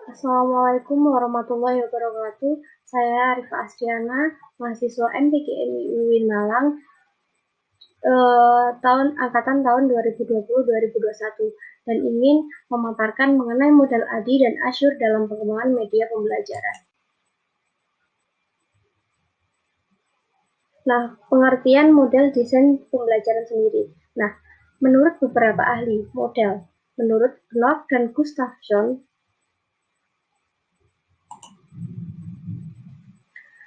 Assalamualaikum warahmatullahi wabarakatuh. Saya Arifah Asdiana, mahasiswa MPGMI UIN Malang, angkatan tahun 2020-2021, dan ingin memaparkan mengenai model ADI dan Azure dalam pengembangan media pembelajaran. Nah, pengertian model desain pembelajaran sendiri. Nah, menurut beberapa ahli model, menurut Knorr dan Gustafsson,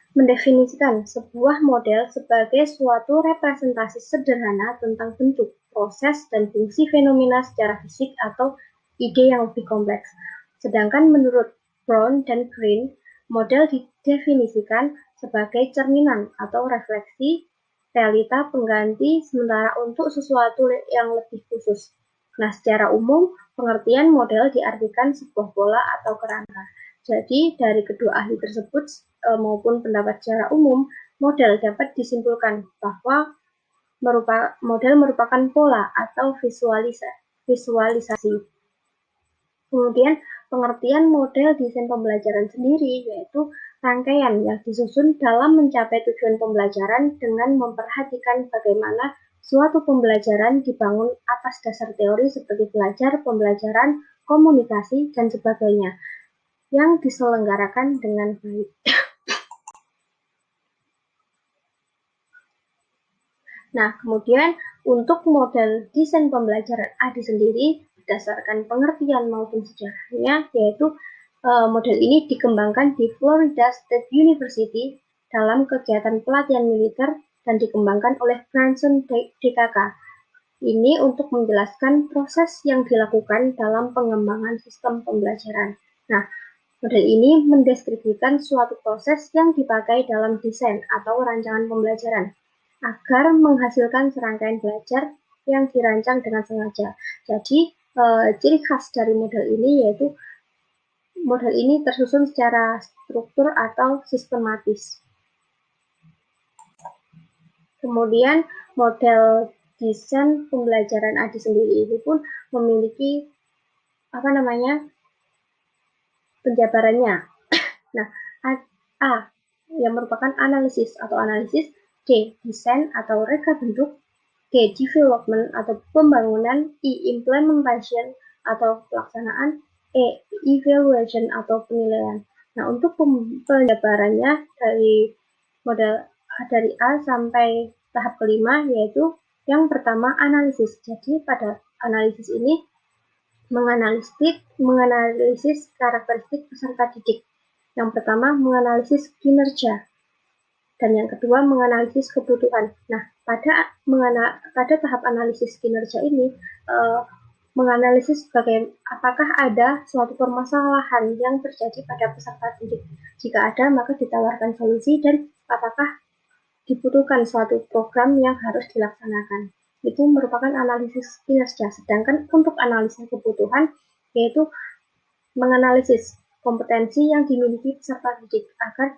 mendefinisikan sebuah model sebagai suatu representasi sederhana tentang bentuk, proses, dan fungsi fenomena secara fisik atau ide yang lebih kompleks. Sedangkan menurut Brown dan Green, model didefinisikan sebagai cerminan atau refleksi realita pengganti sementara untuk sesuatu yang lebih khusus. Nah, secara umum, pengertian model diartikan sebuah pola atau kerangka. Jadi, dari kedua ahli tersebut maupun pendapat secara umum, model dapat disimpulkan bahwa model merupakan pola atau visualisasi. Kemudian, pengertian model desain pembelajaran sendiri yaitu rangkaian yang disusun dalam mencapai tujuan pembelajaran dengan memperhatikan bagaimana suatu pembelajaran dibangun atas dasar teori seperti belajar, pembelajaran, komunikasi, dan sebagainya yang diselenggarakan dengan baik. Nah, kemudian untuk model desain pembelajaran ADI sendiri berdasarkan pengertian maupun sejarahnya, yaitu model ini dikembangkan di Florida State University dalam kegiatan pelatihan militer dan dikembangkan oleh Branson DKK. Ini untuk menjelaskan proses yang dilakukan dalam pengembangan sistem pembelajaran. Nah, model ini mendeskripsikan suatu proses yang dipakai dalam desain atau rancangan pembelajaran agar menghasilkan serangkaian belajar yang dirancang dengan sengaja. Jadi, ciri khas dari model ini yaitu model ini tersusun secara struktur atau sistematis. Kemudian, model desain pembelajaran ADI sendiri itu pun memiliki penjabarannya. Nah, A yang merupakan analisis atau analisis, D desain atau reka bentuk, G development atau pembangunan, I implementation atau pelaksanaan, E evaluation atau penilaian. Nah, untuk penjabarannya dari model dari A sampai tahap kelima yaitu yang pertama analisis. Jadi pada analisis ini menganalisis karakteristik peserta didik. Yang pertama menganalisis kinerja dan yang kedua menganalisis kebutuhan. Nah, pada tahap analisis kinerja ini menganalisis apakah ada suatu permasalahan yang terjadi pada peserta didik. Jika ada, maka ditawarkan solusi dan apakah dibutuhkan suatu program yang harus dilaksanakan. Itu merupakan analisis kinerja. Sedangkan untuk analisis kebutuhan, yaitu menganalisis kompetensi yang dimiliki peserta didik agar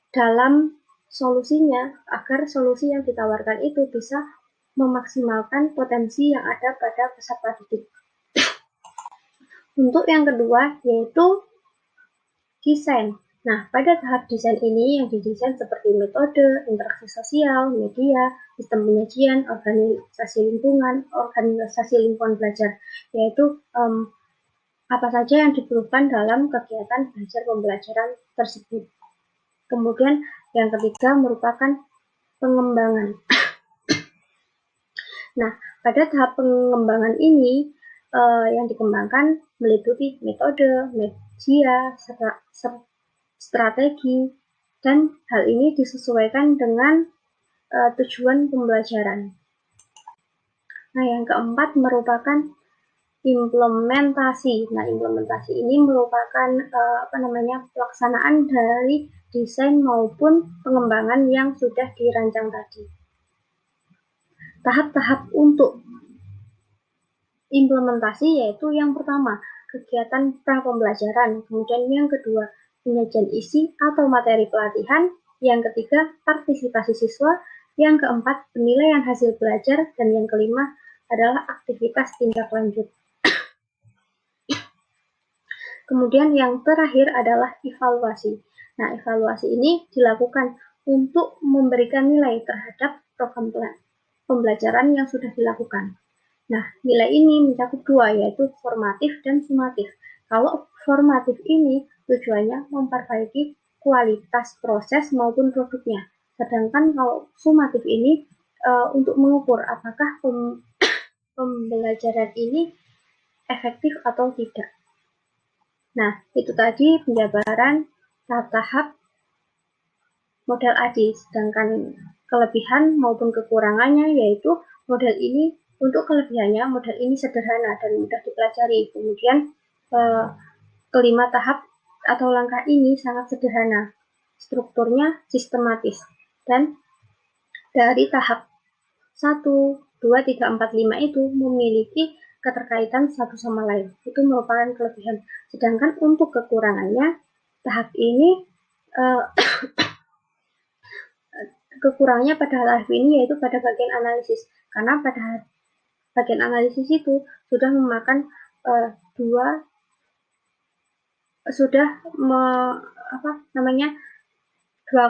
dalam solusinya, agar solusi yang ditawarkan itu bisa memaksimalkan potensi yang ada pada peserta didik. Untuk yang kedua, yaitu desain. Nah, pada tahap desain ini yang didesain seperti metode, interaksi sosial, media, sistem penyajian, organisasi lingkungan belajar, yaitu apa saja yang diperlukan dalam kegiatan belajar pembelajaran tersebut. Kemudian yang ketiga merupakan pengembangan. Nah, pada tahap pengembangan ini yang dikembangkan meliputi metode, media, strategi, dan hal ini disesuaikan dengan tujuan pembelajaran. Nah, yang keempat merupakan implementasi. Nah, implementasi ini merupakan pelaksanaan dari desain maupun pengembangan yang sudah dirancang tadi. Tahap-tahap untuk implementasi yaitu yang pertama, kegiatan pra-pembelajaran, kemudian yang kedua, penyajian isi atau materi pelatihan, yang ketiga, partisipasi siswa, yang keempat, penilaian hasil belajar, dan yang kelima adalah aktivitas tindak lanjut. Kemudian yang terakhir adalah evaluasi. Nah, evaluasi ini dilakukan untuk memberikan nilai terhadap program pembelajaran yang sudah dilakukan. Nah, nilai ini mencakup dua, yaitu formatif dan sumatif. Kalau formatif ini tujuannya memperbaiki kualitas proses maupun produknya. Sedangkan kalau sumatif ini untuk mengukur apakah pembelajaran ini efektif atau tidak. Nah, itu tadi penjabaran tahap-tahap model ADI. Sedangkan kelebihan maupun kekurangannya yaitu model ini, untuk kelebihannya model ini sederhana dan mudah dipelajari. Kemudian kelima tahap atau langkah ini sangat sederhana, strukturnya sistematis, dan dari tahap 1, 2, 3, 4, 5 itu memiliki keterkaitan satu sama lain. Itu merupakan kelebihan. Sedangkan untuk kekurangannya, tahap ini kekurangannya pada tahap ini yaitu pada bagian analisis. Karena pada bagian analisis itu sudah memakan dua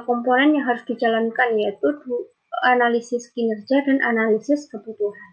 komponen yang harus dijalankan, yaitu analisis kinerja dan analisis kebutuhan.